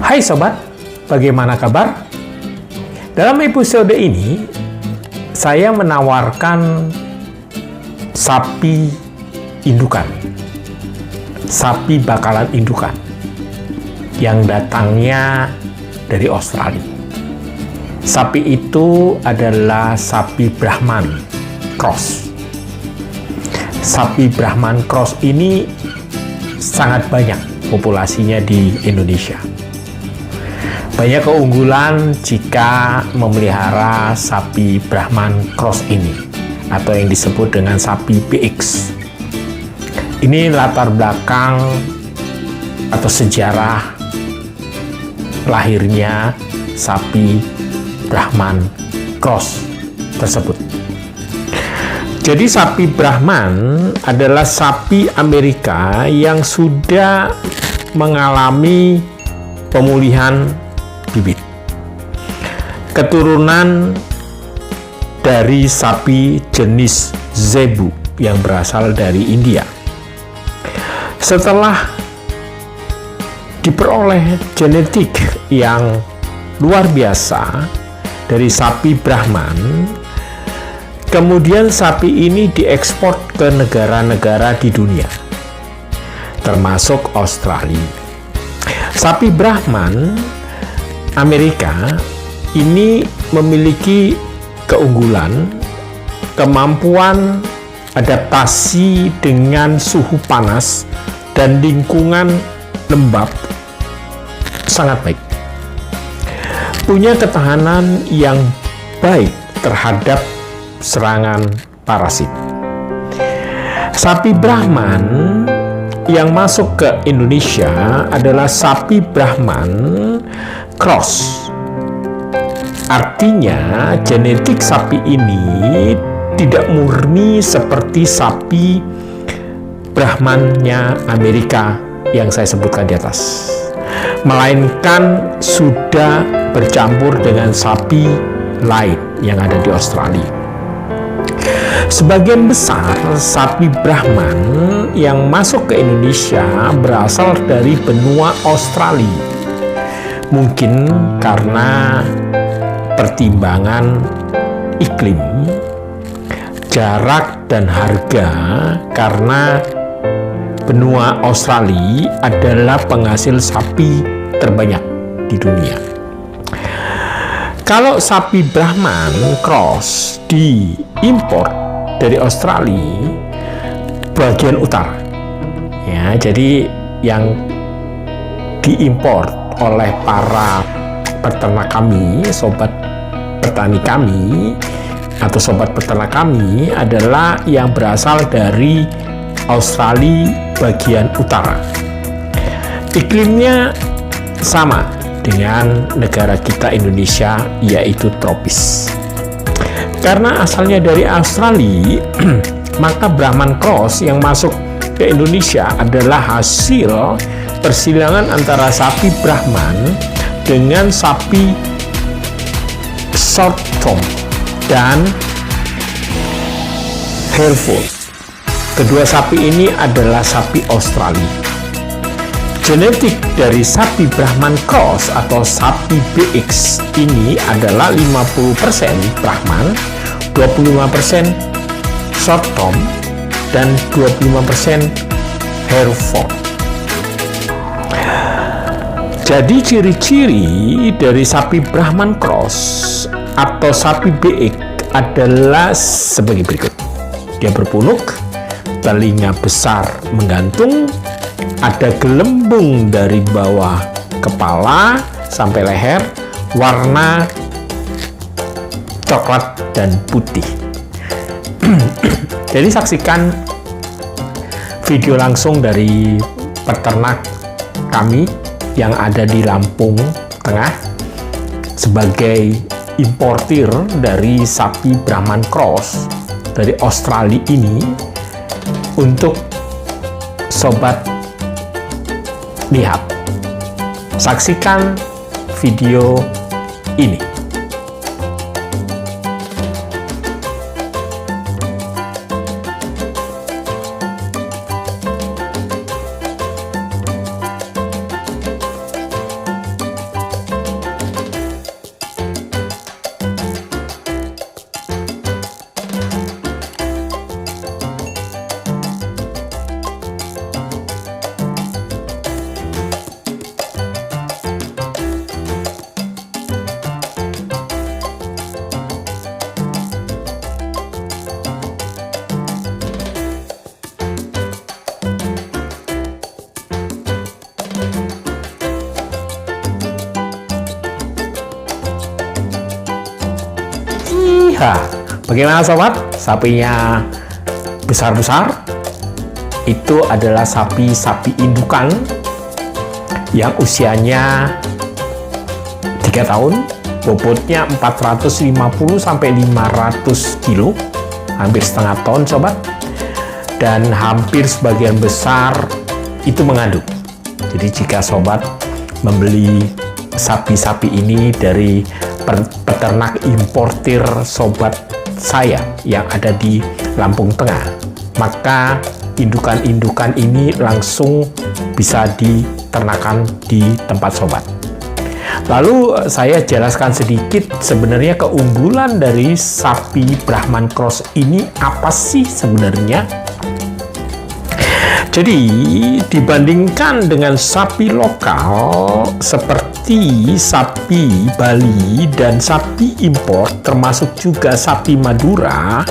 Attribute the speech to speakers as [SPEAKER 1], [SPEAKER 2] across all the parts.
[SPEAKER 1] Hai sobat, bagaimana kabar? Dalam episode ini, saya menawarkan sapi indukan. Sapi bakalan indukan yang datangnya dari Australia. Sapi itu adalah sapi Brahman Cross. Sapi Brahman Cross ini sangat banyak populasinya di Indonesia. Banyak keunggulan jika memelihara sapi Brahman Cross ini, atau yang disebut dengan sapi BX. Ini latar belakang atau sejarah lahirnya sapi Brahman Cross tersebut. Jadi sapi Brahman adalah sapi Amerika yang sudah mengalami pemulihan bibit. Keturunan dari sapi jenis Zebu yang berasal dari India. Setelah diperoleh genetik yang luar biasa dari sapi Brahman, kemudian sapi ini diekspor ke negara-negara di dunia, termasuk Australia. Sapi Brahman Amerika ini memiliki keunggulan, kemampuan adaptasi dengan suhu panas dan lingkungan lembab sangat baik. Punya ketahanan yang baik terhadap serangan parasit. Sapi Brahman yang masuk ke Indonesia adalah sapi Brahman Cross. Artinya genetik sapi ini tidak murni seperti sapi Brahmannya Amerika yang saya sebutkan di atas, melainkan sudah bercampur dengan sapi lain yang ada di Australia. Sebagian besar sapi Brahman yang masuk ke Indonesia berasal dari benua Australia. Mungkin karena pertimbangan iklim, jarak, dan harga, karena benua Australia adalah penghasil sapi terbanyak di dunia. Kalau sapi Brahman Cross diimpor dari Australia bagian utara, ya, jadi yang diimpor oleh para peternak kami, sobat petani kami, atau sobat peternak kami adalah yang berasal dari Australia bagian utara. Iklimnya sama dengan negara kita Indonesia, yaitu tropis. Karena asalnya dari Australia, maka Brahman Cross yang masuk ke Indonesia adalah hasil persilangan antara sapi Brahman dengan sapi Short Term dan Hereford. Kedua sapi ini adalah sapi Australia. Genetik dari sapi Brahman Cross atau sapi BX ini adalah 50% Brahman, 25% Short Term, dan 25% Hereford. Jadi ciri-ciri dari sapi Brahman Cross atau sapi BX adalah sebagai berikut. Dia berpunuk, telinga besar menggantung, ada gelembung dari bawah kepala sampai leher, warna coklat dan putih. Jadi saksikan video langsung dari peternak kami yang ada di Lampung Tengah sebagai importir dari sapi Brahman Cross dari Australia ini untuk sobat lihat. Saksikan video ini. lihat. Bagaimana sobat? Sapinya besar-besar. Itu adalah sapi-sapi indukan yang usianya 3 tahun, bobotnya 450 sampai 500 kilo, hampir setengah ton sobat. Dan hampir sebagian besar itu mengandung. Jadi jika sobat membeli sapi-sapi ini dari peternak importir sobat saya yang ada di Lampung Tengah, maka indukan-indukan ini langsung bisa diternakan di tempat sobat. Lalu saya jelaskan sedikit sebenarnya keunggulan dari sapi Brahman Cross ini apa sih sebenarnya. Jadi dibandingkan dengan sapi lokal seperti sapi Bali dan sapi impor, termasuk juga sapi Madura,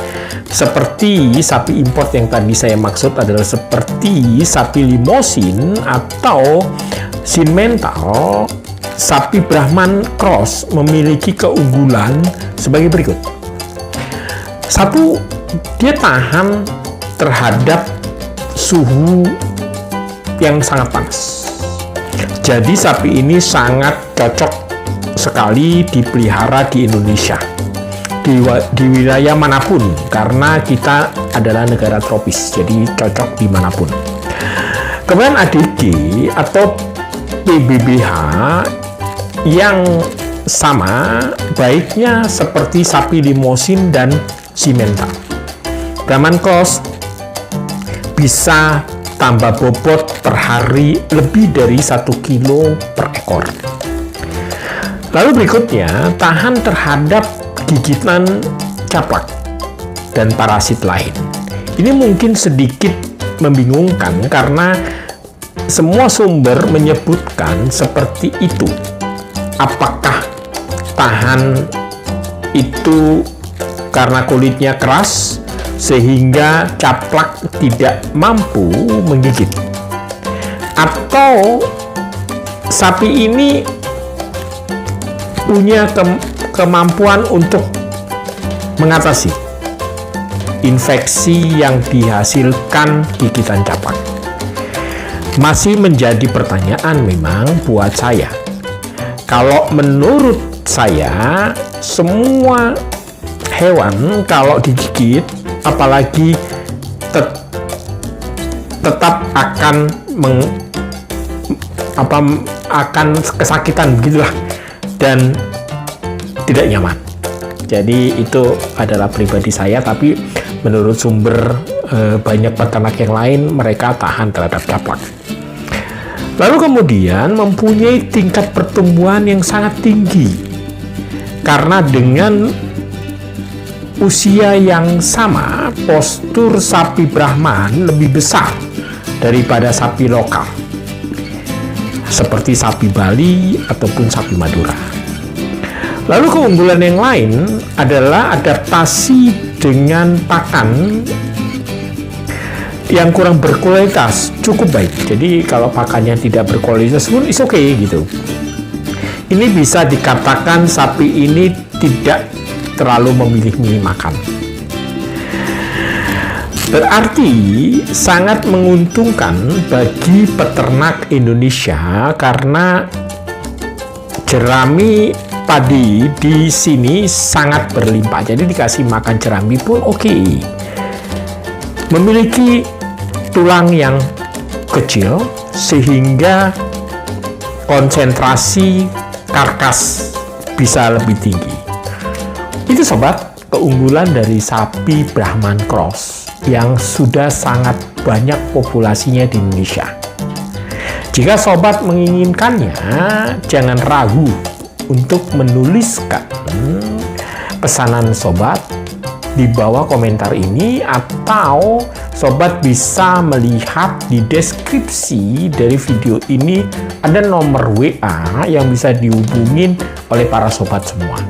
[SPEAKER 1] seperti sapi import yang tadi saya maksud adalah seperti sapi Limousin atau Simmental, sapi Brahman Cross memiliki keunggulan sebagai berikut. Satu, dia tahan terhadap suhu yang sangat panas. Jadi sapi ini sangat cocok sekali dipelihara di Indonesia, di wilayah manapun, karena kita adalah negara tropis, jadi cocok dimanapun. Kemudian ADG atau PBBH yang sama baiknya seperti sapi Limousin dan Simmental. Brahman Cross bisa tambah bobot per hari lebih dari 1 kilo per ekor. Lalu berikutnya, tahan terhadap gigitan caplak dan parasit lain. Ini mungkin sedikit membingungkan karena semua sumber menyebutkan seperti itu. Apakah tahan itu karena kulitnya keras sehingga caplak tidak mampu menggigit, atau sapi ini punya kemampuan untuk mengatasi infeksi yang dihasilkan gigitan caplak? Masih menjadi pertanyaan memang buat saya. Kalau menurut saya, semua hewan kalau digigit, apalagi tetap akan akan kesakitan begitulah, dan tidak nyaman. Jadi itu adalah pribadi saya, tapi menurut sumber banyak peternak yang lain, mereka tahan terhadap caplak. Lalu kemudian mempunyai tingkat pertumbuhan yang sangat tinggi, karena dengan usia yang sama, postur sapi Brahman lebih besar daripada sapi lokal, seperti sapi Bali ataupun sapi Madura. Lalu keunggulan yang lain adalah adaptasi dengan pakan yang kurang berkualitas cukup baik. Jadi kalau pakannya tidak berkualitas pun is okay gitu. Ini bisa dikatakan sapi ini tidak terlalu memilih-milih makan. Berarti sangat menguntungkan bagi peternak Indonesia karena jerami padi di sini sangat berlimpah. Jadi dikasih makan jerami pun oke. Memiliki tulang yang kecil sehingga konsentrasi karkas bisa lebih tinggi. Itu sobat, keunggulan dari sapi Brahman Cross yang sudah sangat banyak populasinya di Indonesia. Jika sobat menginginkannya, jangan ragu untuk menuliskan pesanan sobat di bawah komentar ini, atau sobat bisa melihat di deskripsi dari video ini ada nomor WA yang bisa dihubungin oleh para sobat semua.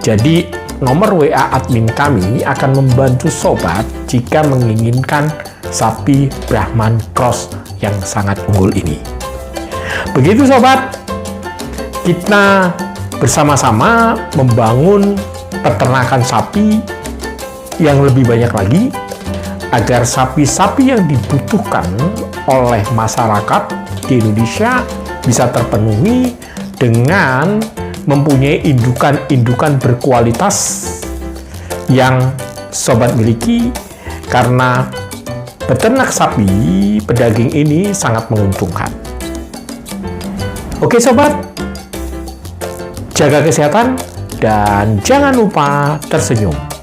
[SPEAKER 1] Jadi nomor WA admin kami akan membantu sobat jika menginginkan sapi Brahman Cross yang sangat unggul ini. Begitu sobat, kita bersama-sama membangun peternakan sapi yang lebih banyak lagi, agar sapi-sapi yang dibutuhkan oleh masyarakat di Indonesia bisa terpenuhi dengan mempunyai indukan-indukan berkualitas yang sobat miliki, karena beternak sapi pedaging ini sangat menguntungkan. Oke sobat, jaga kesehatan dan jangan lupa tersenyum.